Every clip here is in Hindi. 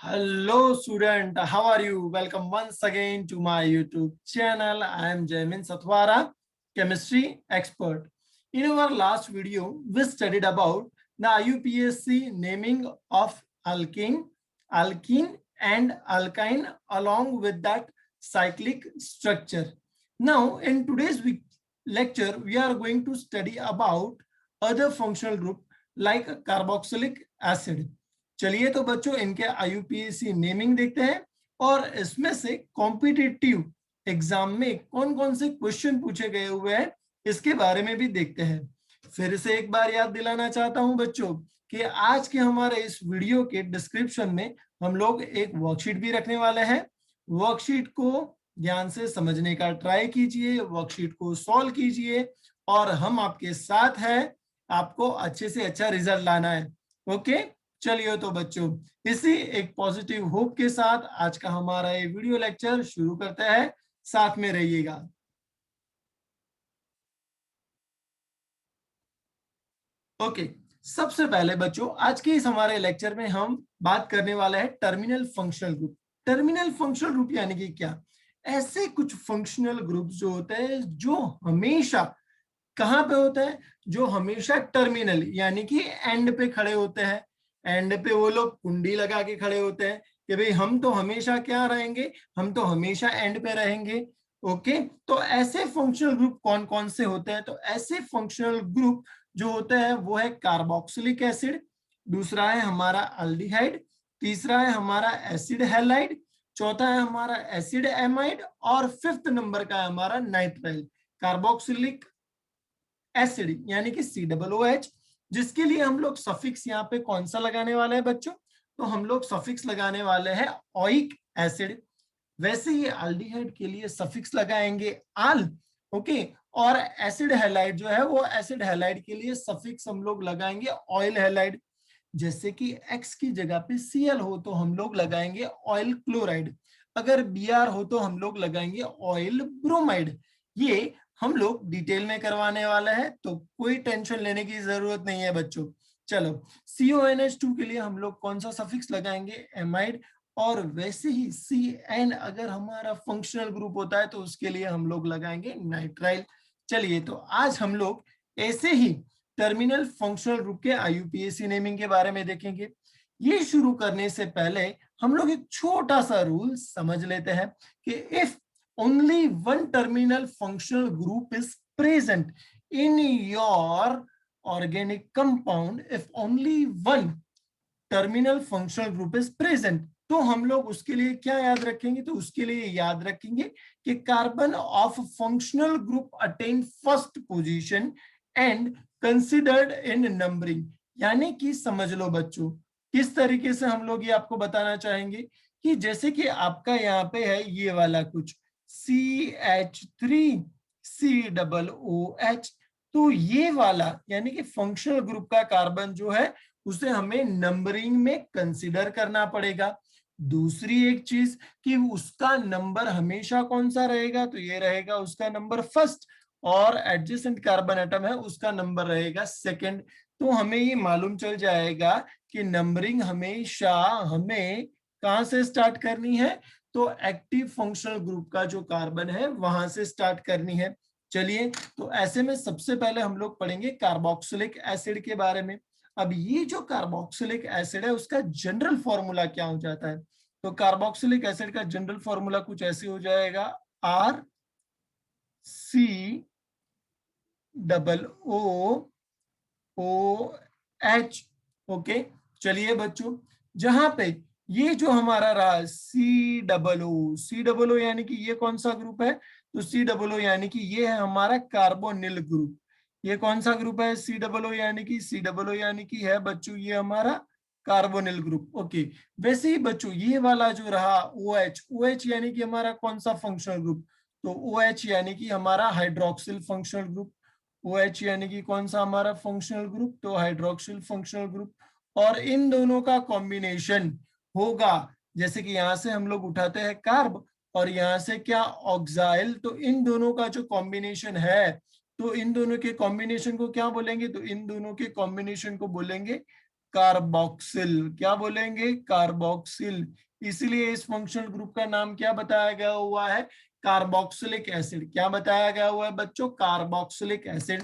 Hello student, how are you? Welcome once again to my YouTube channel. I am Jaimin Satwara, chemistry expert. In our last video, we studied about the IUPAC naming of alkene, alkene and alkyne along with that cyclic structure. Now in today's lecture, we are going to study about other functional group like carboxylic acid. चलिए तो बच्चों इनके आईयूपीएसी नेमिंग देखते हैं और इसमें से कॉम्पिटिटिव एग्जाम में कौन कौन से क्वेश्चन पूछे गए हुए हैं इसके बारे में भी देखते हैं। फिर से एक बार याद दिलाना चाहता हूं बच्चों कि आज के हमारे इस वीडियो के डिस्क्रिप्शन में हम लोग एक वर्कशीट भी रखने वाले हैं। वर्कशीट को ध्यान से समझने का ट्राई कीजिए, वर्कशीट को सॉल्व कीजिए और हम आपके साथ हैं, आपको अच्छे से अच्छा रिजल्ट लाना है। ओके, चलिए तो बच्चों इसी एक पॉजिटिव होप के साथ आज का हमारा ये वीडियो लेक्चर शुरू करते हैं, साथ में रहिएगा। ओके, सबसे पहले बच्चों आज के इस हमारे लेक्चर में हम बात करने वाले हैं terminal functional group. Terminal functional group यानी कि क्या? ऐसे कुछ फंक्शनल ग्रुप जो होते हैं जो हमेशा कहां पे होते हैं, जो हमेशा टर्मिनल यानी कि एंड पे खड़े होते हैं। एंड पे वो लोग कुंडी लगा के खड़े होते हैं कि भाई हम तो हमेशा क्या रहेंगे, हम तो हमेशा एंड पे रहेंगे। ओके, तो ऐसे फंक्शनल ग्रुप कौन कौन से होते हैं? तो ऐसे फंक्शनल ग्रुप जो होते हैं वो है कार्बोक्सिलिक एसिड, दूसरा है हमारा अल्डिहाइड, तीसरा है हमारा एसिड हैलाइड, चौथा है हमारा एसिड एमाइड और फिफ्थ नंबर का है हमारा नाइट्राइल कार्बोक्सिलिक एसिड यानी कि COOH, जिसके लिए हम लोग सफिक्स यहाँ पे कौन सा लगाने वाले हैं बच्चों? तो हम लोग सफिक्स लगाने वाले हैं ओइक एसिड। वैसे ही अल्डिहाइड के लिए सफिक्स लगाएंगे आल। ओके, और एसिड हैलाइड जो है वो एसिड हैलाइड के लिए सफिक्स हम लोग लगाएंगे ऑयल हैलाइड। जैसे कि X की जगह पे Cl हो तो हम लोग लगाएंगे ऑयल क्लोराइड, अगर Br हो तो हम लोग लगाएंगे ऑयल ब्रोमाइड। ये हम लोग डिटेल में करवाने वाले हैं तो कोई टेंशन लेने की जरूरत नहीं है बच्चों। चलो, CONH2 के लिए हम लोग कौन सा सफिक्स लगाएंगे? एमाइड। और वैसे ही CN अगर हमारा फंक्शनल ग्रुप होता है तो उसके लिए हम लोग लगाएंगे नाइट्राइल। चलिए तो आज हम लोग ऐसे ही टर्मिनल फंक्शनल ग्रुप के आईयूपीएसी नेमिंग के बारे में देखेंगे। ये शुरू करने से पहले हम लोग एक छोटा सा रूल समझ लेते हैं कि if only one terminal functional group is present in your organic compound, if only one terminal functional group is present, तो हम लोग उसके लिए क्या याद रखेंगे? तो उसके लिए याद रखेंगे कि carbon of functional group attain first position and considered in numbering. यानी कि समझ लो बच्चों, किस तरीके से हम लोग ये आपको बताना चाहेंगे कि जैसे कि आपका यहाँ पे है ये वाला कुछ CH3COOH, तो ये वाला यानी कि फंक्शनल ग्रुप का कार्बन जो है उसे हमें नंबरिंग में कंसीडर करना पड़ेगा। दूसरी एक चीज कि उसका नंबर हमेशा कौन सा रहेगा? तो ये रहेगा उसका नंबर फर्स्ट, और एडजेसेंट कार्बन एटम है उसका नंबर रहेगा सेकंड। तो हमें ये मालूम चल जाएगा कि नंबरिंग हमेशा हमें कहां से स्टार्ट करनी है? तो एक्टिव फंक्शनल ग्रुप का जो कार्बन है वहां से स्टार्ट करनी है। चलिए, तो ऐसे में सबसे पहले हम लोग पढ़ेंगे कार्बोक्सिलिक एसिड के बारे में। अब ये जो कार्बोक्सिलिक एसिड है उसका जनरल फॉर्मूला क्या हो जाता है? तो कार्बोक्सिलिक एसिड का जनरल फॉर्मूला कुछ ऐसे हो जाएगा, RCOOH। ओके, चलिए बच्चों, जहां पे ये जो हमारा रहा COO यानी कि ये कौन सा ग्रुप है? तो COO यानी कि ये है हमारा कार्बोनिल ग्रुप। ये कौन सा ग्रुप है? COO यानी कि है बच्चों ये हमारा कार्बोनिल ग्रुप। ओके, वैसे ही बच्चों ये वाला जो रहा OH यानी कि हमारा कौन सा फंक्शनल ग्रुप? तो OH यानी कि हमारा हाइड्रोक्सिल फंक्शनल ग्रुप। OH यानी कि कौन सा हमारा फंक्शनल ग्रुप? तो हाइड्रोक्सिल फंक्शनल ग्रुप। और इन दोनों का कॉम्बिनेशन होगा, जैसे कि यहां से हम लोग उठाते हैं कार्ब और यहां से क्या? ऑक्साइल। तो इन दोनों का जो कॉम्बिनेशन है, तो इन दोनों के कॉम्बिनेशन को क्या बोलेंगे? तो इन दोनों के कॉम्बिनेशन को बोलेंगे कार्बोक्सिल। क्या बोलेंगे? कार्बोक्सिल। इसलिए इस फंक्शनल ग्रुप का नाम क्या बताया गया हुआ है? Carboxylic acid. क्या बताया गया हुआ है बच्चों? Carboxylic acid.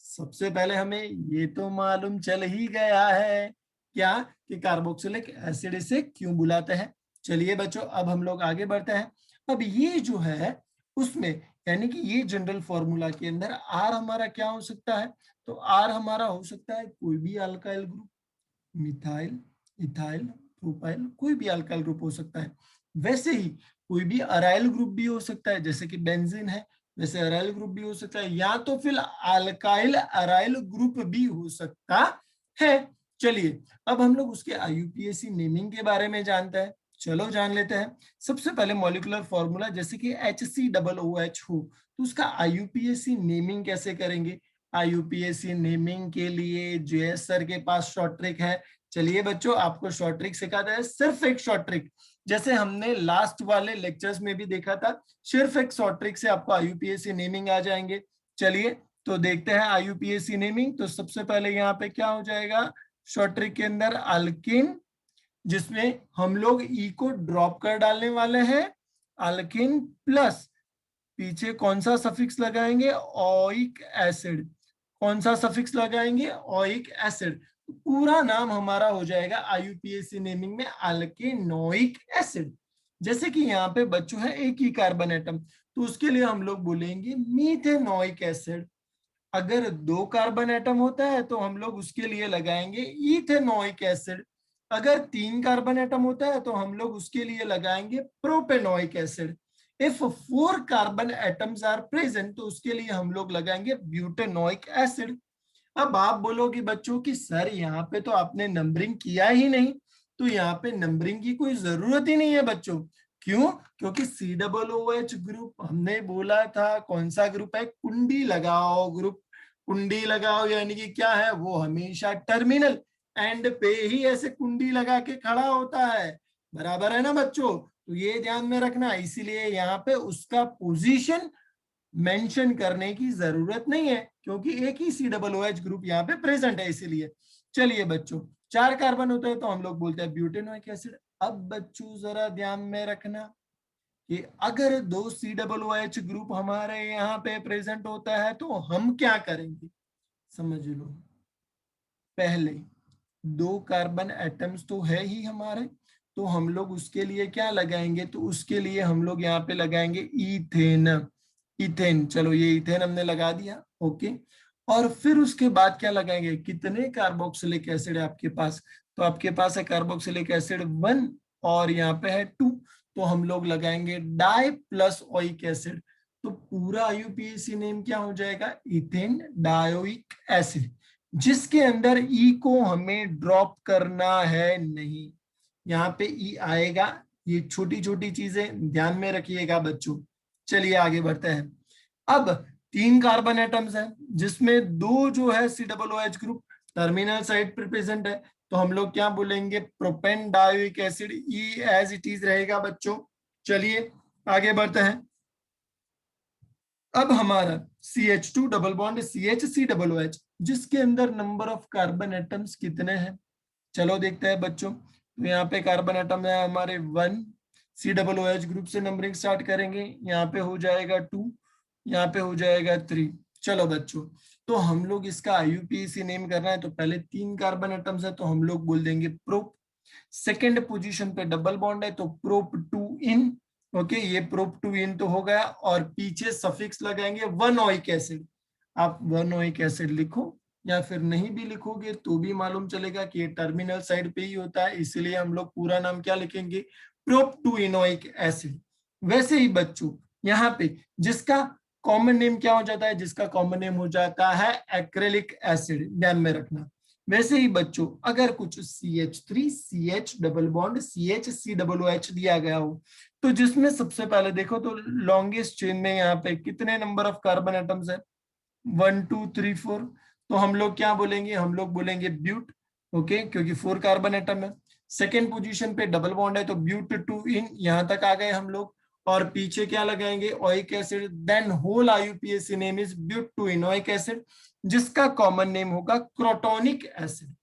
सबसे पहले हमें ये तो मालूम चल ही गया है क्या कि कार्बोक्सिलिक एसिड इसे क्यों बुलाते हैं। चलिए बच्चों अब हम लोग आगे बढ़ते हैं। अब ये जो है उसमें यानी कि ये जनरल फॉर्मूला के अंदर आर हमारा क्या हो सकता है? तो आर हमारा हो सकता है कोई भी alkyl group, methyl, ethyl, propyl, कोई भी अल्काइल ग्रुप हो सकता है। वैसे ही कोई भी अराइल ग्रुप भी हो सकता है, जैसे कि बेंजीन है वैसे अराइल ग्रुप भी हो सकता है, या तो फिर अल्काइल अराइल ग्रुप भी हो सकता है। चलिए अब हम लोग उसके आईयूपीएसी नेमिंग के बारे में जानते हैं। चलो जान लेते हैं। सबसे पहले मॉलिक्यूलर फॉर्मूला, जैसे कि HCOOH हो तो उसका आईयूपीएसी नेमिंग कैसे करेंगे? आईयूपीएसी नेमिंग के लिए जेएस सर के पास शॉर्ट ट्रिक है। चलिए बच्चों आपको शॉर्ट ट्रिक सिखाता है, सिर्फ एक शॉर्ट ट्रिक, जैसे हमने लास्ट वाले लेक्चर्स में भी देखा था। सिर्फ एक शॉर्ट ट्रिक से आपको आईयूपीएसी नेमिंग आ जाएंगे। चलिए तो देखते हैं आईयूपीएसी नेमिंग। तो सबसे पहले यहाँ पे क्या हो जाएगा शॉर्ट ट्रिक के अंदर? अल्किन, जिसमें हम लोग ई को ड्रॉप कर डालने वाले हैं, अल्किन प्लस पीछे कौन सा सफिक्स लगाएंगे? Oic acid. कौन सा सफिक्स लगाएंगे? Oic acid. पूरा नाम हमारा हो जाएगा आईयूपीएसी नेमिंग में अल्केनोइक एसिड। जैसे कि यहाँ पे बच्चों है एक ही कार्बन एटम, तो उसके लिए हम लोग बोलेंगे मीथेनोइक एसिड। अगर दो कार्बन एटम होता है तो हम लोग उसके लिए लगाएंगे इथेनोइक एसिड। अगर तीन कार्बन एटम होता है तो हम लोग उसके लिए लगाएंगे propanoic acid. If 4 carbon atoms are present तो उसके लिए हम लोग लगाएंगे ब्यूटेनोइक एसिड। अब आप बोलोगे बच्चों कि सर यहाँ पे तो आपने नंबरिंग किया ही नहीं, तो यहाँ पे नंबरिंग की कोई जरूरत ही नहीं है बच्चों। क्यों? क्योंकि COOH ग्रुप हमने बोला था कौन सा ग्रुप है? कुंडी लगाओ ग्रुप। कुंडी लगाओ यानी कि क्या है? वो हमेशा टर्मिनल एंड पे ही ऐसे कुंडी लगा के खड़ा होता है। बराबर है ना बच्चों? तो ये ध्यान में रखना, इसीलिए यहाँ पे उसका पोजीशन मेंशन करने की जरूरत नहीं है, क्योंकि एक ही COOH ग्रुप यहाँ पे प्रेजेंट है इसीलिए। चलिए बच्चों 4 कार्बन होते हैं तो हम लोग बोलते हैं ब्यूटेनोइक एसिड। अब बच्चों जरा ध्यान में रखना कि अगर 2 COOH ग्रुप हमारे यहाँ पे प्रेजेंट होता है तो हम क्या करेंगे? समझ लो, पहले 2 कार्बन एटम्स तो है ही हमारे, तो हम लोग उसके लिए क्या लगाएंगे? तो उसके लिए हम लोग यहाँ पे लगाएंगे इथेन। इथेन, चलो ये इथेन हमने लगा दिया, ओके। और फिर उसके बाद क्या लगाएंगे? कितने कार्बोक्सिलिक एसिड है आपके पास? तो आपके पास है कार्बोक्सिलिक एसिड 1 और यहाँ पे है 2, तो हम लोग लगाएंगे डाई प्लस ओइक एसिड। तो पूरा आईयूपीएसी नेम क्या हो जाएगा? इथेन डायोइक एसिड, जिसके अंदर ई को हमें ड्रॉप करना है नहीं। यहाँ पे ई आएगा, ये छोटी छोटी चीजें ध्यान में रखिएगा बच्चों। चलिए आगे बढ़ते हैं। अब 3 कार्बन एटम्स हैं जिसमें 2 जो है COOH ग्रुप टर्मिनल साइड पर प्रेजेंट है, तो हम लोग क्या बोलेंगे? Propane dioic acid. ई एज इट इज रहेगा बच्चों। चलिए आगे बढ़ते हैं। अब हमारा CH2 डबल बॉन्ड CH जिसके अंदर नंबर ऑफ कार्बन एटम्स कितने हैं? चलो देखते हैं बच्चों। तो यहाँ पे कार्बन एटम है हमारे 1, COOH ग्रुप से नंबरिंग स्टार्ट करेंगे, यहाँ पे हो जाएगा 2, यहाँ पे हो जाएगा 3। चलो बच्चों, तो हम लोग इसका आईयूपीएसी नेम करना है, तो पहले 3 कार्बन एटम्स है तो हम लोग बोल देंगे प्रोप। सेकेंड पोजीशन पे डबल बॉन्ड है तो प्रोप 2 इन, ओके, ये प्रोप 2 इन तो हो गया। और पीछे सफिक्स लगाएंगे 1 ओइक एसिड। आप 1 ओइक एसिड लिखो या फिर नहीं भी लिखोगे तो भी मालूम चलेगा कि ये टर्मिनल साइड पे ही होता है, इसीलिए हम लोग पूरा नाम क्या लिखेंगे? Prop 2 enoic acid. वैसे ही बच्चों यहाँ पे जिसका कॉमन नेम क्या हो जाता है? जिसका कॉमन नेम हो जाता है एक्रेलिक एसिड, ध्यान में रखना। वैसे ही बच्चों अगर कुछ CH3 CH double bond CH दिया गया हो, तो जिसमें सबसे पहले देखो तो लॉन्गेस्ट चेन में यहाँ पे कितने नंबर ऑफ कार्बन एटम्स है? 1 2 3 4। तो हम लोग क्या बोलेंगे? हम लोग बोलेंगे ब्यूट, ओके, क्योंकि 4 कार्बन एटम है। सेकेंड पोजीशन पे डबल बॉन्ड है तो ब्यूट 2 इन, यहां तक आ गए हम लोग। और पीछे क्या लगाएंगे? Oic acid. Then whole IUPAC name is but 2 enoic acid, जिसका कॉमन नेम होगा क्रोटोनिक एसिड।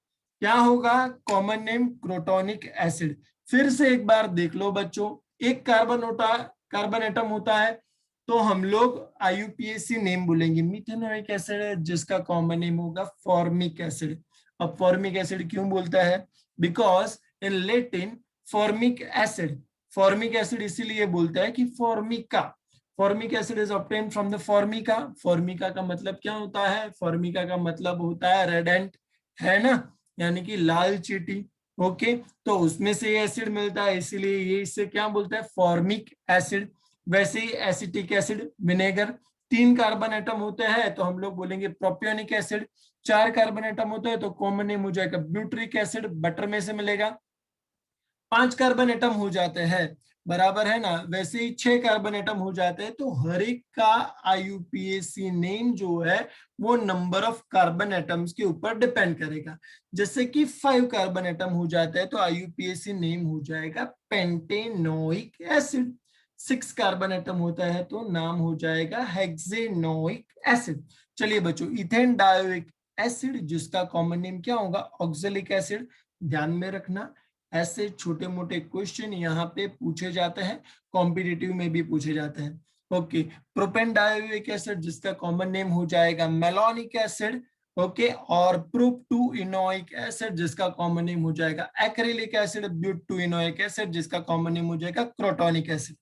क्या होगा, कॉमन नेम क्रोटोनिक एसिड। फिर से एक बार देख लो बच्चों, एक कार्बन एटम होता है तो हम लोग आईयूपीएसी नेम बोलेंगे। मिथेनोइक एसिड है जिसका कॉमन नेम होगा फॉर्मिक एसिड। अब फॉर्मिक एसिड क्यों बोलता है, because in Latin formic acid इसीलिए बोलता है कि formic acid is obtain from the Formica. Formica का मतलब क्या होता है, फॉर्मिका का मतलब होता है रेडेंट, है ना, यानी कि लाल चींटी। ओके, तो उसमें से ये एसिड मिलता है, इसीलिए ये इससे क्या बोलता है, फॉर्मिक एसिड। वैसे ही acetic acid, vinegar, 3 carbon atom होते हैं तो हम लोग बोलेंगे प्रोपियोनिक एसिड। 4 कार्बन एटम होते हैं तो कॉमन नेम हो जाएगा ब्यूटरिक एसिड, बटर में से मिलेगा। 5 कार्बन एटम हो जाते हैं, बराबर है ना, वैसे ही 6 कार्बन एटम हो जाते हैं तो हर एक का आईयूपीएसी नेम जो है वो नंबर ऑफ कार्बन एटम्स के ऊपर डिपेंड करेगा। जैसे कि 5 कार्बन एटम हो जाता है तो आईयूपीएसी नेम हो जाएगा पेंटेनोइक एसिड। 6 कार्बन एटम होता है तो नाम हो जाएगा हेक्सेनोइक एसिड। चलिए बच्चों, इथेन डायोइक एसिड जिसका कॉमन नेम क्या होगा, ऑक्जेलिक एसिड। ध्यान में रखना, ऐसे छोटे मोटे क्वेश्चन यहाँ पे पूछे जाते हैं, कॉम्पिटिटिव में भी पूछे जाते हैं। ओके, प्रोपेन डायोइक एसिड जिसका कॉमन नेम हो जाएगा मेलोनिक एसिड। ओके, और प्रूप टू इनोइक एसिड जिसका कॉमन नेम हो जाएगा acrylic acid. But two enoic acid जिसका कॉमन नेम हो जाएगा क्रोटोनिक एसिड।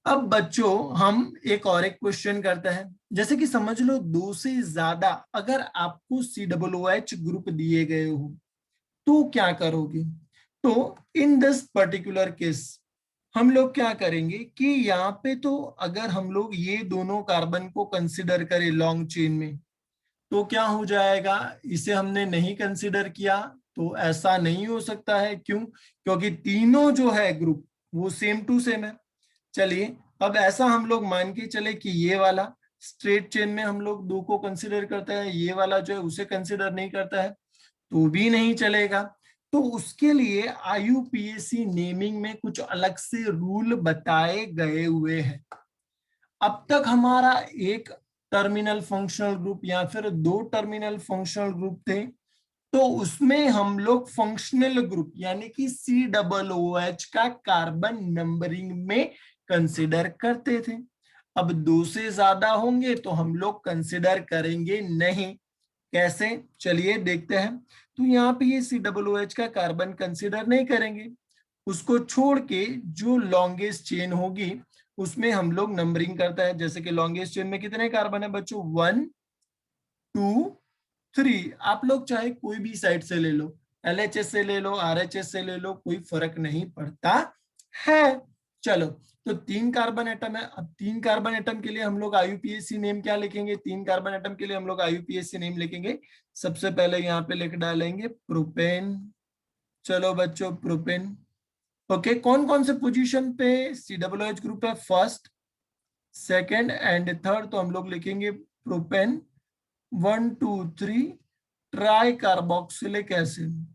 अब बच्चों हम एक क्वेश्चन करते हैं, जैसे कि समझ लो 2 से ज्यादा अगर आपको COOH ग्रुप दिए गए हो तो क्या करोगे। तो इन दिस पर्टिकुलर केस हम लोग क्या करेंगे कि यहाँ पे तो अगर हम लोग ये दोनों कार्बन को कंसिडर करें लॉन्ग चेन में तो क्या हो जाएगा, इसे हमने नहीं कंसिडर किया तो ऐसा नहीं हो सकता है। क्यों, क्योंकि तीनों जो है ग्रुप वो सेम टू सेम है। चलिए, अब ऐसा हम लोग मान के चले कि ये वाला स्ट्रेट चेन में हम लोग 2 को कंसिडर करता है, ये वाला जो है उसे कंसिडर नहीं करता है तो भी नहीं चलेगा। तो उसके लिए आईयूपीएसी नेमिंग में कुछ अलग से रूल बताए गए हुए हैं। अब तक हमारा एक टर्मिनल फंक्शनल ग्रुप या फिर 2 टर्मिनल फंक्शनल ग्रुप थे, तो उसमें हम लोग फंक्शनल ग्रुप यानी कि COOH का कार्बन नंबरिंग में कंसिडर करते थे। अब 2 से ज्यादा होंगे तो हम लोग कंसिडर करेंगे नहीं। कैसे, चलिए देखते हैं। तो यहाँ पे ये COOH का कार्बन कंसिडर नहीं करेंगे, उसको छोड़ के जो लॉन्गेस्ट चेन होगी उसमें हम लोग नंबरिंग करता है। जैसे कि लॉन्गेस्ट चेन में कितने कार्बन है बच्चों, 1 2 3। आप लोग चाहे कोई भी साइड से ले लो, LHS से ले लो, RHS से ले लो, कोई फर्क नहीं पड़ता है। चलो, तो 3 कार्बन एटम है। अब 3 कार्बन एटम के लिए हम लोग आईयूपीएसी नेम क्या लिखेंगे, 3 कार्बन एटम के लिए हम लोग आईयूपीएसी नेम लिखेंगे। सबसे पहले यहाँ पे लिख डालेंगे प्रोपेन। चलो बच्चों, प्रोपेन। ओके, कौन कौन से पोजीशन पे COOH ग्रुप है, फर्स्ट, सेकंड एंड थर्ड, तो हम लोग लिखेंगे propane 1 2 3 try carboxylic acid.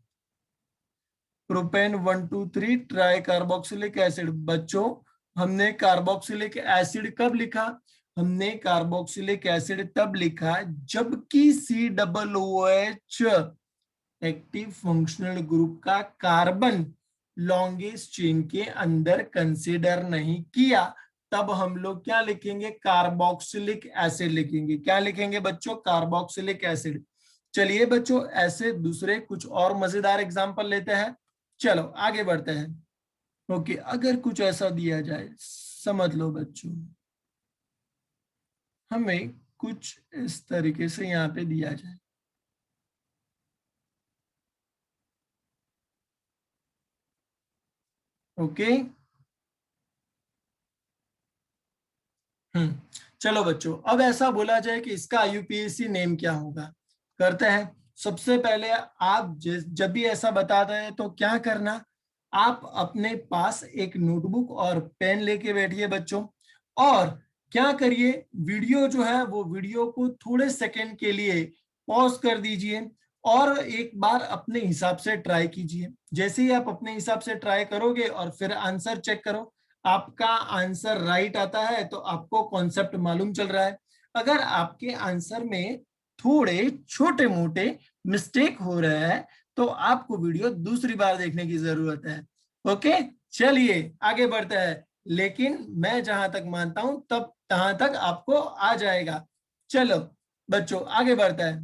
Propane 1 2 3 try carboxylic acid. बच्चों, हमने कार्बोक्सिलिक एसिड कब लिखा, हमने कार्बोक्सिलिक एसिड तब लिखा जबकि COOH एक्टिव फंक्शनल ग्रुप का कार्बन लॉन्गेस्ट चेन के अंदर कंसिडर नहीं किया। तब हम लोग क्या लिखेंगे, कार्बोक्सिलिक एसिड लिखेंगे। क्या लिखेंगे बच्चों, कार्बोक्सिलिक एसिड। चलिए बच्चों, ऐसे दूसरे कुछ और मजेदार एग्जांपल लेते हैं। चलो आगे बढ़ते हैं। ओके, अगर कुछ ऐसा दिया जाए, समझ लो बच्चों, हमें कुछ इस तरीके से यहाँ पे दिया जाए। ओके, चलो बच्चों, अब ऐसा बोला जाए कि इसका आईयूपीएसी नेम क्या होगा, करते हैं। सबसे पहले आप जब भी ऐसा बताते हैं तो क्या करना, आप अपने पास एक नोटबुक और पेन लेके बैठिए बच्चों, और क्या करिए, वीडियो जो है वो वीडियो को थोड़े सेकंड के लिए पॉज कर दीजिए और एक बार अपने हिसाब से ट्राई कीजिए। जैसे ही आप अपने हिसाब से ट्राई करोगे और फिर आंसर चेक करो, आपका आंसर राइट आता है तो आपको कॉन्सेप्ट मालूम चल रहा है। अगर आपके आंसर में थोड़े छोटे मोटे मिस्टेक हो रहा है तो आपको वीडियो दूसरी बार देखने की जरूरत है। ओके, चलिए आगे बढ़ते हैं। लेकिन मैं जहां तक मानता हूं तब तहां तक आपको आ जाएगा। चलो बच्चों आगे बढ़ता है।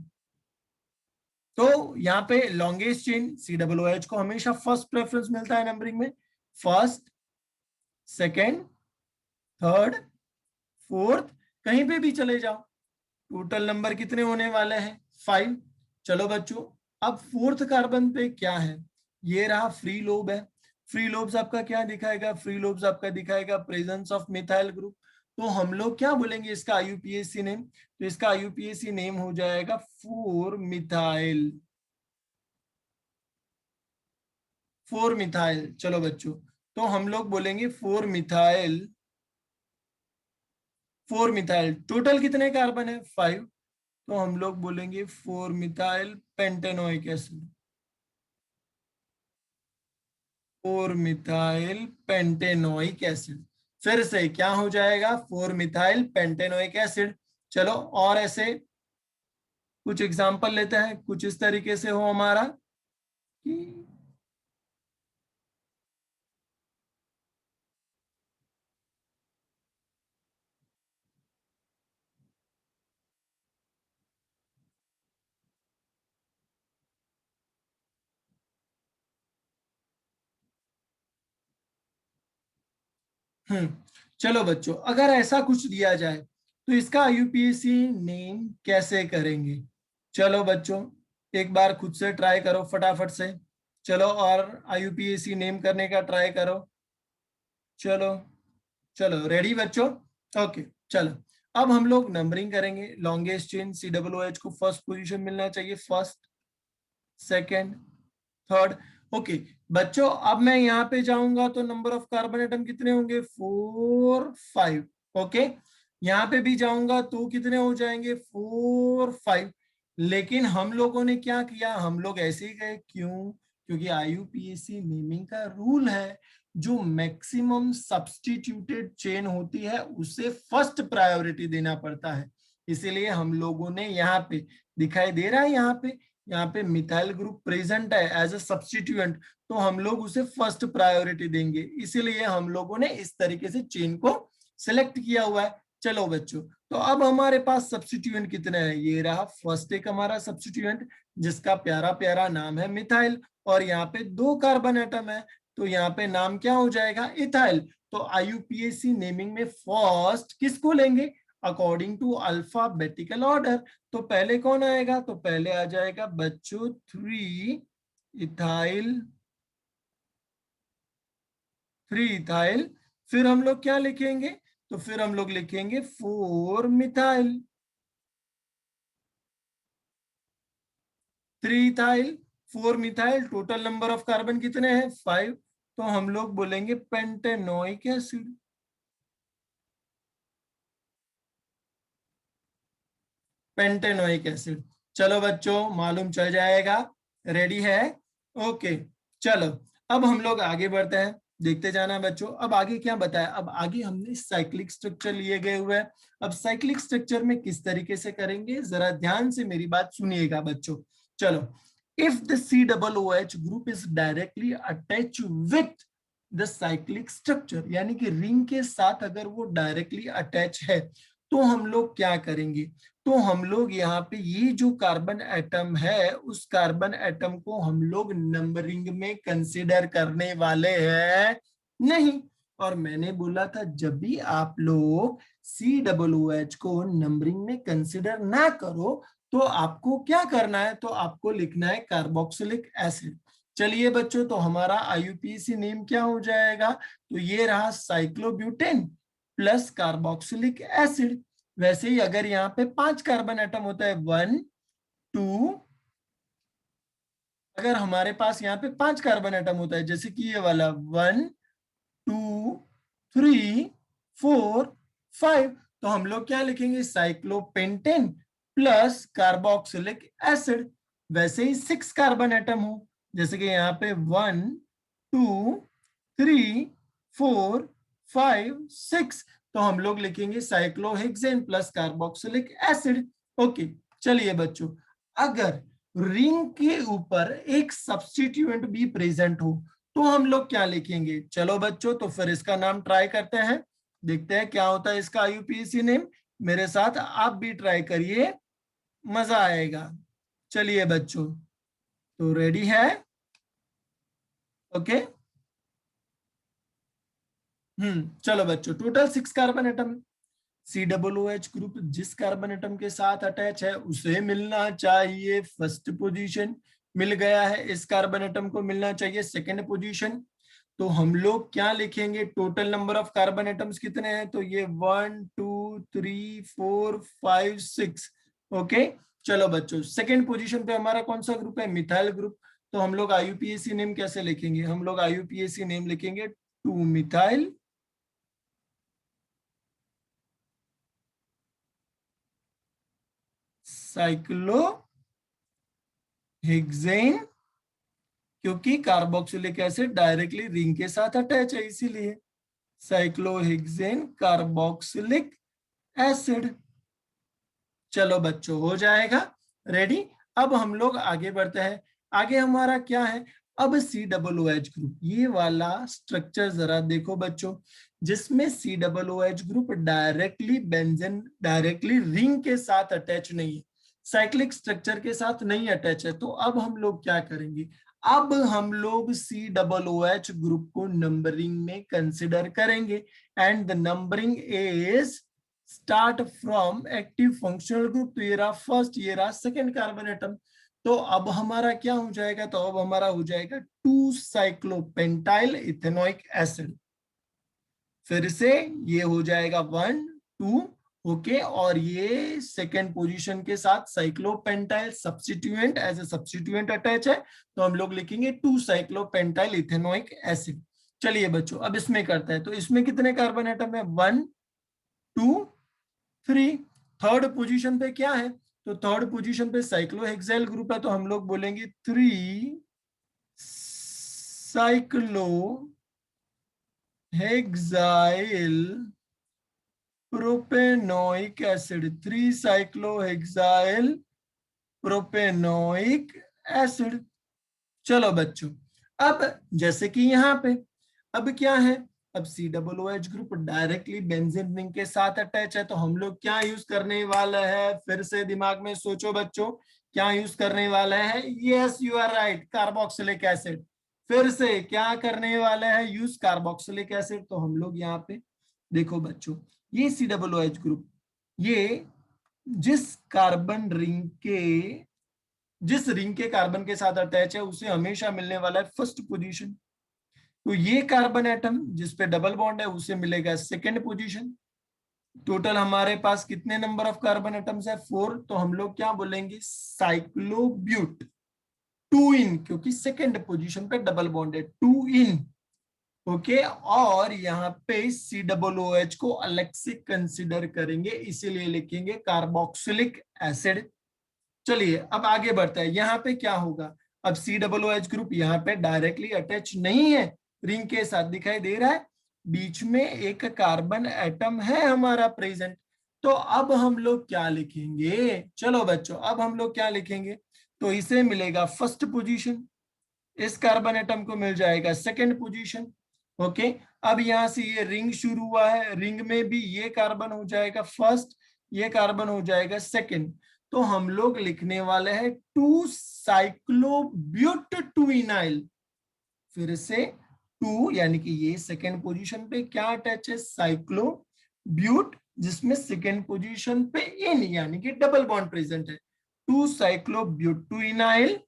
तो यहाँ पे लॉन्गेस्ट चेन COOH को हमेशा फर्स्ट प्रेफरेंस मिलता है नंबरिंग में। फर्स्ट, सेकेंड, थर्ड, फोर्थ, कहीं पे भी चले जाओ। टोटल नंबर कितने होने वाले हैं? 5। चलो बच्चों, अब फोर्थ कार्बन पे क्या है? ये रहा फ्री लोब है। फ्री लोब्स आपका क्या दिखाएगा? फ्री लोब्स आपका दिखाएगा प्रेजेंस ऑफ मिथाइल ग्रुप। तो हम लोग क्या बोलेंगे इसका IUPAC नेम? तो इसका IUPAC नेम हो जाएगा 4 मिथाइल। 4 मिथाइल। चलो बच्चों, तो हम लोग बोलेंगे 4 मिथाइल। 4 मिथाइल टोटल कितने कार्बन है? 5। तो हम लोग बोलेंगे 4 methyl pentanoic acid. 4 methyl pentanoic acid. फिर से क्या हो जाएगा? 4 मिथाइल पेंटेनोइक एसिड। चलो और ऐसे कुछ एग्जांपल लेते हैं, कुछ इस तरीके से हो हमारा कि चलो बच्चों, अगर ऐसा कुछ दिया जाए तो इसका IUPAC नेम कैसे करेंगे? चलो बच्चों, एक बार खुद से ट्राई करो फटाफट से। चलो और IUPAC नेम करने का ट्राई करो। चलो चलो, रेडी बच्चों? ओके, चलो अब हम लोग नंबरिंग करेंगे। लॉन्गेस्ट चेन COOH को फर्स्ट पोजीशन मिलना चाहिए। First, second, third. ओके बच्चों, अब मैं यहाँ पे जाऊंगा तो नंबर ऑफ कार्बन एटम कितने होंगे? 4, 5। ओके, यहाँ पे भी जाऊंगा तो कितने हो जाएंगे? 4, 5। लेकिन हम लोगों ने क्या किया? हम लोग ऐसे ही गए। क्यों? क्योंकि IUPAC नेमिंग का रूल है, जो मैक्सिमम सब्स्टिट्यूटेड चेन होती है उसे फर्स्ट प्रायोरिटी देना पड़ता है। इसीलिए हम लोगों ने यहाँ पे, दिखाई दे रहा है यहाँ पे मिथाइल ग्रुप प्रेजेंट है एज अ सब्स्टिट्यूएंट, तो हम लोग उसे फर्स्ट प्रायोरिटी देंगे। इसीलिए हम लोगों ने इस तरीके से चेन को सिलेक्ट किया हुआ है। चलो बच्चों, तो अब हमारे पास सब्स्टिट्यूएंट कितने हैं? ये रहा फर्स्ट एक हमारा सब्स्टिट्यूएंट, जिसका प्यारा प्यारा नाम है मिथाइल, और यहाँ पे 2 कार्बन एटम है, तो यहाँ पे नाम क्या हो जाएगा? इथाइल। तो IUPAC नेमिंग में फर्स्ट किसको लेंगे? According to alphabetical order. तो पहले कौन आएगा? तो पहले आ जाएगा बच्चों 3 इथाइल। 3 इथाइल। फिर हम लोग क्या लिखेंगे? तो फिर हम लोग लिखेंगे 4 methyl. 3 ethyl, 4 methyl, total number of carbon कितने हैं? 5। तो हम लोग बोलेंगे पेंटेनोइक एसिड। Pentanoic acid. चलो बच्चों, मालूम चल जाएगा। रेडी है? ओके, चलो अब हम लोग आगे बढ़ते हैं। देखते जाना बच्चों, अब आगे क्या बताया? अब आगे हमने साइक्लिक स्ट्रक्चर लिए गए हुए हैं। अब साइक्लिक स्ट्रक्चर में किस तरीके से करेंगे, जरा ध्यान से मेरी बात सुनिएगा बच्चों। चलो, if the COOH group is directly attach with the cyclic structure, यानी कि रिंग के साथ अगर वो डायरेक्टली अटैच है, तो हम लोग क्या करेंगे? तो हम लोग यहाँ पे ये जो कार्बन एटम है, उस कार्बन एटम को हम लोग नंबरिंग में कंसीडर करने वाले हैं नहीं। और मैंने बोला था जब भी आप लोग COOH को नंबरिंग में कंसीडर ना करो, तो आपको क्या करना है? तो आपको लिखना है कार्बोक्सिलिक एसिड। चलिए बच्चों, तो हमारा IUPAC नेम क्या हो जाएगा? तो ये रहा साइक्लोब्यूटेन प्लस कार्बोक्सिलिक एसिड। वैसे ही अगर यहाँ पे 5 कार्बन एटम होता है, 1, 2, अगर हमारे पास यहाँ पे 5 कार्बन एटम होता है, जैसे कि ये वाला 1, 2, 3, 4, 5, तो हम लोग क्या लिखेंगे? Cyclopentane plus carboxylic acid. वैसे ही 6 कार्बन एटम हो, जैसे कि यहाँ पे 1, 2, 3, 4, 5, 6, तो हम लोग लिखेंगे cyclohexane plus carboxylic acid. Okay, चलिए बच्चों, अगर रिंग के ऊपर एक सब्स्टिट्यूएंट भी प्रेजेंट हो तो हम लोग क्या लिखेंगे? चलो बच्चों, तो फिर इसका नाम ट्राई करते हैं, देखते हैं क्या होता है इसका आईयूपीएसी नेम। मेरे साथ आप भी ट्राई करिए, मजा आएगा। चलिए बच्चों, तो रेडी है? ओके। चलो बच्चों, total 6 carbon atom. COOH group जिस कार्बन एटम के साथ अटैच है उसे मिलना चाहिए फर्स्ट पोजीशन। मिल गया है, इस कार्बन एटम को मिलना चाहिए सेकंड पोजीशन। तो हम लोग क्या लिखेंगे? Total number of carbon atoms कितने हैं? तो ये 1 2 3 4 5 6। ओके। चलो बच्चों, सेकंड पोजीशन पे हमारा कौन सा ग्रुप है? Methyl group. तो हम लोग आईयूपीएसी नेम कैसे लिखेंगे? हम लोग आईयूपीएसी नेम लिखेंगे 2 मिथाइल साइक्लोहेक्सेन, क्योंकि कार्बोक्सिलिक एसिड डायरेक्टली रिंग के साथ अटैच है, इसीलिए साइक्लोहेक्सेन कार्बोक्सिलिक एसिड। चलो बच्चों, हो जाएगा रेडी। अब हम लोग आगे बढ़ते हैं। आगे हमारा क्या है? अब COOH ग्रुप, ये वाला स्ट्रक्चर जरा देखो बच्चों, जिसमें COOH group directly benzene directly ring के साथ अटैच नहीं है, साइक्लिक स्ट्रक्चर के साथ नहीं अटैच है। तो अब हम लोग क्या करेंगे? अब हम लोग COOH ग्रुप को नंबरिंग में कंसिडर करेंगे, and the numbering is start from active functional group. तो ये रहा फर्स्ट, ये रहा सेकेंड कार्बन एटम। तो अब हमारा क्या हो जाएगा? तो अब हमारा हो जाएगा 2 साइक्लोपेंटाइल इथेनोइक एसिड। फिर से ये हो जाएगा 1 2। ओके, और ये सेकेंड पोजीशन के साथ cyclopentyl substituent as a substituent attach है, तो हम लोग लिखेंगे 2 साइक्लोपेंटाइल इथेनोइक एसिड। चलिए बच्चों, अब इसमें करते हैं। तो इसमें कितने कार्बन एटम है? 1 2 3। थर्ड पोजीशन पे क्या है? तो थर्ड पोजीशन पे साइक्लोहेक्साइल ग्रुप है, तो हम लोग बोलेंगे 3 cyclohexyl propanoic acid. 3 cyclohexyl propanoic acid. चलो बच्चों, अब जैसे कि यहाँ पे अब क्या है? अब COOH group directly benzene ring के साथ अटैच है, तो हम लोग क्या यूज करने वाला है? फिर से दिमाग में सोचो बच्चों, क्या यूज करने वाला है? Yes, you are right, carboxylic acid. फिर से क्या करने वाला है? Use carboxylic acid. तो हम लोग यहाँ पे देखो बच्चों, ये COOH ग्रुप, ये जिस कार्बन रिंग के जिस रिंग के कार्बन के साथ अटैच है उसे हमेशा मिलने वाला है फर्स्ट पोजीशन। तो ये कार्बन एटम जिस पे डबल बॉन्ड है उसे मिलेगा सेकंड पोजीशन। टोटल हमारे पास कितने नंबर ऑफ कार्बन एटम्स है? 4। तो हम लोग क्या बोलेंगे? साइक्लोब्यूट 2 इन, क्योंकि सेकंड पोजीशन पे डबल बॉन्ड है, 2 इन। ओके, और यहाँ पे COOH को अलग से कंसिडर करेंगे, इसीलिए लिखेंगे कार्बोक्सिलिक एसिड। चलिए अब आगे बढ़ते हैं। यहाँ पे क्या होगा? अब COOH ग्रुप यहाँ पे डायरेक्टली अटैच नहीं है रिंग के साथ, दिखाई दे रहा है, बीच में एक कार्बन एटम है हमारा प्रेजेंट। तो अब हम लोग क्या लिखेंगे? चलो बच्चों, अब हम लोग क्या लिखेंगे? तो इसे मिलेगा फर्स्ट पोजीशन, इस कार्बन एटम को मिल जाएगा सेकंड पोजीशन। ओके, अब यहां से ये रिंग शुरू हुआ है, रिंग में भी ये कार्बन हो जाएगा फर्स्ट, ये कार्बन हो जाएगा सेकंड। तो हम लोग लिखने वाले हैं 2 साइक्लोब्यूट 2 इनाइल। फिर से 2, यानी कि ये सेकंड पोजीशन पे क्या अटैच है? साइक्लोब्यूट, जिसमें सेकंड पोजीशन पे इन यानी कि डबल बॉन्ड प्रेजेंट है। 2 साइक्लोब्यूट 2 इनाइल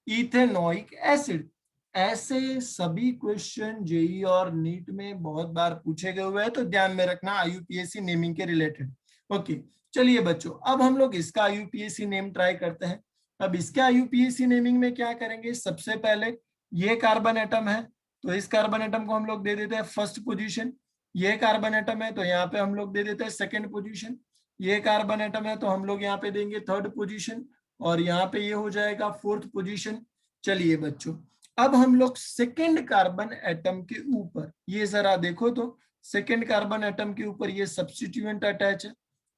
इथेनोइक एसिड। ऐसे सभी क्वेश्चन जेई और नीट में बहुत बार पूछे गए हुए हैं, तो ध्यान में रखना आईयूपीएसी नेमिंग के रिलेटेड। ओके, चलिए बच्चों, अब हम लोग इसका आईयूपीएसी नेम ट्राई करते हैं। अब इसके आईयूपीएसी नेमिंग में क्या करेंगे? सबसे पहले ये कार्बन एटम है, तो इस कार्बन एटम को हम लोग दे देते हैं फर्स्ट पोजीशन। ये कार्बन एटम है, तो यहाँ पे हम लोग दे देते हैं सेकेंड पोजीशन। ये कार्बन एटम है, तो हम लोग यहाँ पे देंगे थर्ड पोजीशन, और यहाँ पे ये हो जाएगा फोर्थ पोजीशन। चलिए बच्चों, अब हम लोग सेकेंड कार्बन एटम के ऊपर ये जरा देखो, तो सेकेंड कार्बन एटम के ऊपर ये सब्स्टिट्यूएंट अटैच है।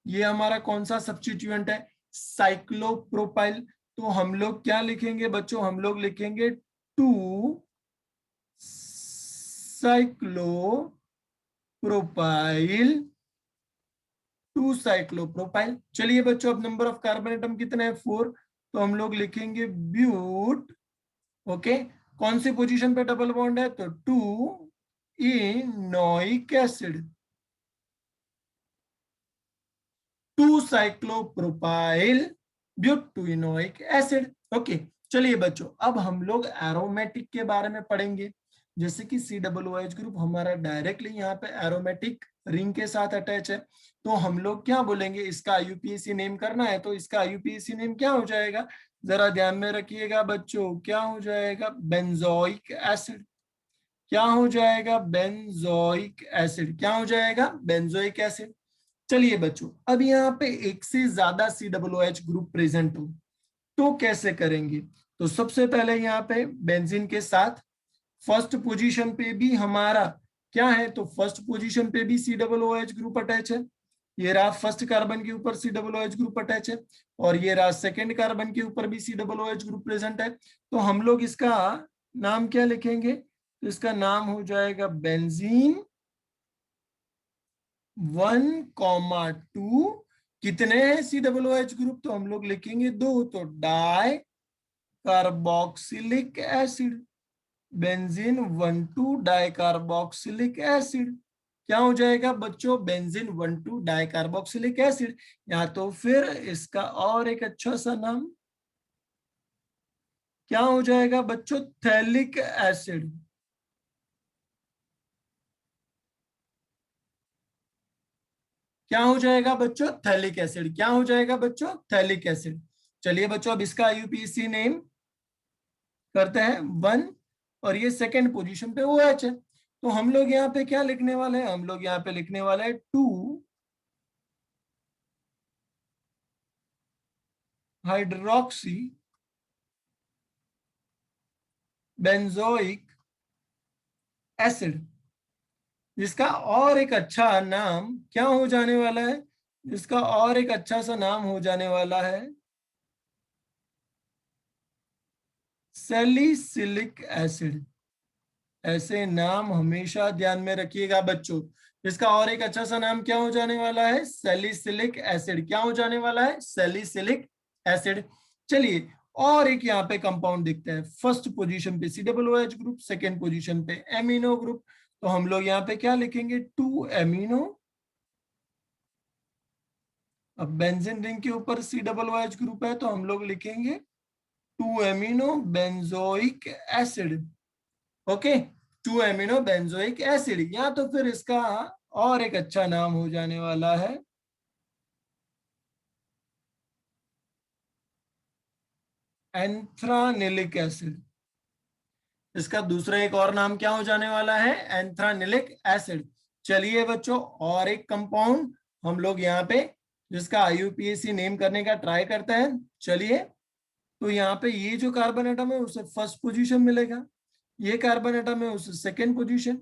ये हमारा कौन सा सब्स्टिट्यूएंट है? साइक्लोप्रोपाइल। तो हम लोग क्या लिखेंगे बच्चों, हम लोग लिखेंगे 2 साइक्लोप्रोपाइल, 2 साइक्लोप्रोपाइल। चलिए बच्चों, अब नंबर ऑफ कार्बन एटम कितने हैं, 4। तो हम लोग लिखेंगे ब्यूट। ओके, कौन सी पोजीशन पे डबल बॉन्ड है, तो 2 enoic acid, 2 cyclopropyl butanoic acid. Okay, चलिए बच्चों, अब हम लोग एरोमेटिक के बारे में पढ़ेंगे। जैसे कि COOH ग्रुप हमारा डायरेक्टली यहाँ पे एरोमेटिक रिंग के साथ अटैच है, तो हम लोग क्या बोलेंगे, इसका IUPAC नेम करना है, तो इसका IUPAC नेम क्या हो जाएगा, जरा ध्यान में रखिएगा बच्चों, क्या हो जाएगा, बेंजोइक एसिड। क्या हो जाएगा, बेंजोइक एसिड। क्या हो जाएगा, बेंजोइक एसिड। चलिए बच्चों, अब यहाँ पे एक से ज्यादा COOH ग्रुप प्रेजेंट हो तो कैसे करेंगे। तो सबसे पहले यहाँ पे बेंजीन के साथ फर्स्ट पोजीशन पे भी हमारा क्या है, तो फर्स्ट पोजीशन पे भी COOH ग्रुप अटैच है। ये रहा फर्स्ट कार्बन के ऊपर COOH ग्रुप अटैच है, और ये रहा सेकेंड कार्बन के ऊपर भी COOH ग्रुप प्रेजेंट है। तो हम लोग इसका नाम क्या लिखेंगे, तो इसका नाम हो जाएगा बेंजीन 1,2। कितने हैं COOH ग्रुप, तो हम लोग लिखेंगे 2, तो di carboxylic acid, benzene 1,2 di carboxylic acid. क्या हो जाएगा बच्चों, बेंजीन 1,2 डाई कार्बोक्सिलिक एसिड, या तो फिर इसका और एक अच्छा सा नाम क्या हो जाएगा बच्चों, थैलिक एसिड। क्या हो जाएगा बच्चों, थैलिक एसिड। क्या हो जाएगा बच्चों, थैलिक एसिड। चलिए बच्चों, अब इसका IUPAC नेम करते हैं 1, और ये सेकेंड पोजीशन पे OH है। तो हम लोग यहाँ पे क्या लिखने वाले हैं, हम लोग यहाँ पे लिखने वाले हैं 2 हाइड्रोक्सी बेंजोइक एसिड, जिसका और एक अच्छा नाम क्या हो जाने वाला है, जिसका और एक अच्छा सा नाम हो जाने वाला है सैलिसिलिक एसिड। ऐसे नाम हमेशा ध्यान में रखिएगा बच्चों। इसका और एक अच्छा सा नाम क्या हो जाने वाला है, सैलिसिलिक एसिड। क्या हो जाने वाला है, सैलिसिलिक एसिड। चलिए, और एक यहाँ पे कंपाउंड दिखता है, फर्स्ट पोजीशन पे COOH ग्रुप, सेकेंड पोजीशन पे एमिनो ग्रुप। तो हम लोग यहाँ पे क्या लिखेंगे, 2 एमिनो। अब बेंजीन रिंग के ऊपर COOH ग्रुप है, तो हम लोग लिखेंगे 2 amino benzoic acid. Okay, 2 amino benzoic acid, या तो फिर इसका और एक अच्छा नाम हो जाने वाला है एंथ्रानिलिक एसिड। इसका दूसरा एक और नाम क्या हो जाने वाला है, एंथ्रानिलिक एसिड। चलिए बच्चों, और एक कंपाउंड हम लोग यहाँ पे जिसका IUPAC नेम करने का ट्राई करते हैं। चलिए, तो यहाँ पे ये जो कार्बन एटम है उसे फर्स्ट पोजीशन मिलेगा, ये कार्बन एटम है उसे सेकेंड पोजीशन,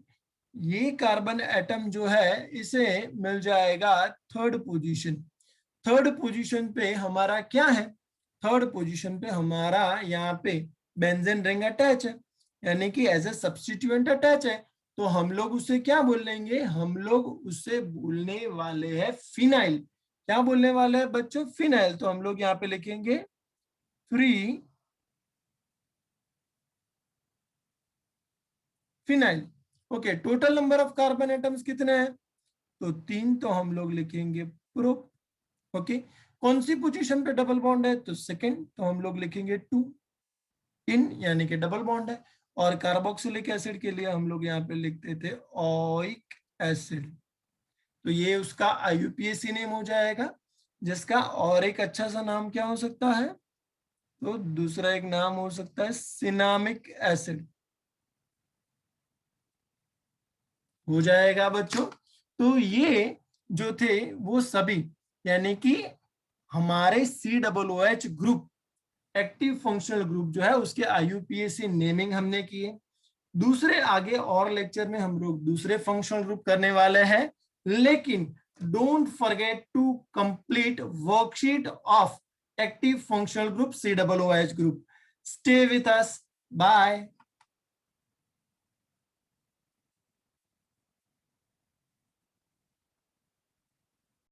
ये कार्बन एटम जो है इसे मिल जाएगा थर्ड पोजीशन। थर्ड पोजीशन पे हमारा क्या है, थर्ड पोजीशन पे हमारा यहाँ पे बेंजीन रिंग अटैच है, यानी कि एज ए सब्स्टिट्यूएंट अटैच है। तो हम लोग उसे क्या बोल लेंगे, हम लोग उसे बोलने वाले हैं फिनाइल। क्या बोलने वाले हैं बच्चों, फिनाइल। तो हम लोग यहाँ पे लिखेंगे 3 phenyl. Okay, total number of carbon atoms कितने हैं, तो 3। तो हम लोग लिखेंगे प्रोप। ओके, कौन सी पोजीशन पे डबल बॉन्ड है, तो सेकंड। तो हम लोग लिखेंगे 2 इन, यानी कि डबल बॉन्ड है। और कार्बोक्सिलिक एसिड के लिए हम लोग यहाँ पे लिखते थे ओइक एसिड। तो ये उसका IUPAC नेम हो जाएगा, जिसका और एक अच्छा सा नाम क्या हो सकता है, तो दूसरा एक नाम हो सकता है सिनामिक एसिड। हो जाएगा बच्चों। तो ये जो थे वो सभी, यानी कि हमारे COOH group, active functional group जो है, उसके IUPAC नेमिंग हमने की है। दूसरे आगे और लेक्चर में हम लोग दूसरे फंक्शनल ग्रुप करने वाले हैं, लेकिन don't forget to complete worksheet of active functional group, COOH group. Stay with us. Bye.